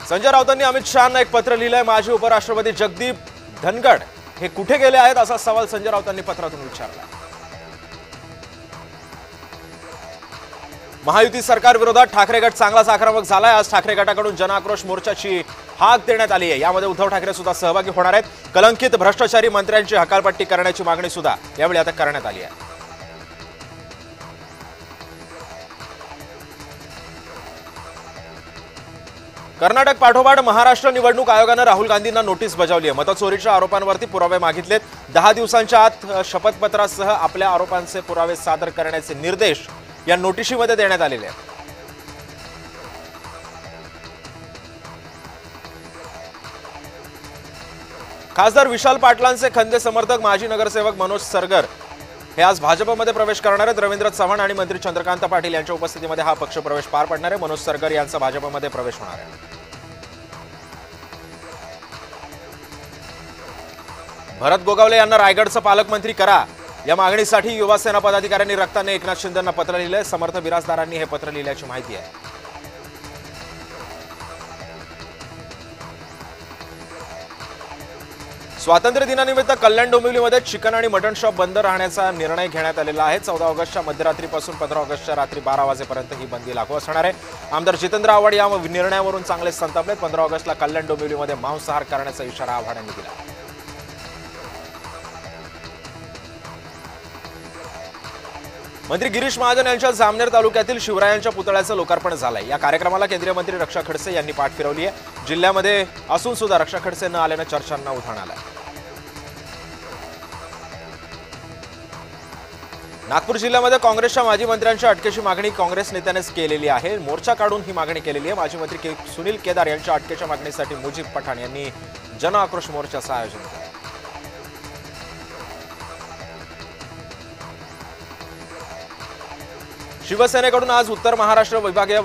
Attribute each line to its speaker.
Speaker 1: संजय राऊतांनी अमित शहांना एक पत्र लिहिलंय। माजी उपराष्ट्रपती जगदीप धनखड हे कुठे गेले आहेत असा सवाल संजय राऊतांनी पत्रातून विचारला। महायुती सरकार विरोधात ठाकरे गट चांगलाच आक्रमक झालाय। आज ठाकरे गटाकडून जनआक्रोश मोर्चाची हाक देण्यात आली आहे। यामध्ये उद्धव ठाकरे सुद्धा सहभागी होणार आहेत। कलंकित भ्रष्टाचारी मंत्र्यांची हकालपट्टी करण्याची मागणी सुद्धा यावेळी आता करण्यात आली आहे। कर्नाटक पाठोपाठ महाराष्ट्र निवडणूक आयोगाने राहुल गांधींना नोटीस बजावली आहे। मतचोरीच्या आरोपांवरती पुरावे मागितलेत। 10 दिवसांच्या आत शपथपत्रासह आपल्या आरोपांचे पुरावे सादर करण्याचे निर्देश या नोटिशीमध्ये देण्यात आलेले आहेत। खासदार विशाल पाटलांचे खंदे समर्थक माजी नगरसेवक मनोज सरगर हे आज भाजपमध्ये प्रवेश करणार आहेत। रवींद्र चव्हाण आणि मंत्री चंद्रकांत पाटील यांच्या उपस्थितीमध्ये हा पक्ष प्रवेश पार पडणार आहे। मनोज सरगर यांचा भाजपमध्ये प्रवेश होणार आहे। भरत गोगावले यांना रायगडचा पालकमंत्री करा या मागणीसाठी युवासेना पदाधिकाऱ्यांनी रक्ताने एकनाथ शिंदेंना पत्र लिहिलंय। समर्थ बिराजदारांनी हे पत्र लिहिल्याची माहिती आहे। स्वातंत्र्य दिनानिमित्त कल्याण डोंबिवलीमध्ये चिकन आणि मटण शॉप बंद राहण्याचा निर्णय घेण्यात आलेला आहे। 14 ऑगस्टच्या मध्यरात्रीपासून 15 ऑगस्टच्या रात्री 12 वाजेपर्यंत ही बंदी लागू असणार आहे। आमदार जितेंद्र आव्हाड या निर्णयावरून चांगले संतापलेत। 15 ऑगस्टला कल्याण डोंबिवलीमध्ये मांसाहार करण्याचा इशारा आव्हाडांनी दिला। मंत्री गिरीश महाजन यांच्या जामनेर तालुक्यातील शिवरायांच्या पुतळ्याचं लोकार्पण झालंय। या कार्यक्रमाला केंद्रीय मंत्री रक्षा खडसे यांनी पाठ फिरवली आहे। जिल्ह्यामध्ये असून सुद्धा रक्षा खडसे न आल्यानं चर्चांना उधाण आलंय। नागपूर जिल्ह्यामध्ये काँग्रेसच्या माजी मंत्र्यांच्या अटकेची मागणी काँग्रेस नेत्यानेच केलेली आहे। मोर्चा काढून ही मागणी केलेली आहे। माजी मंत्री सुनील केदार यांच्या अटकेच्या मागणीसाठी मुजीब पठाण यांनी जनआक्रोश मोर्चाचं आयोजन केलं। शिवसेनेकडून आज उत्तर महाराष्ट्र विभागीय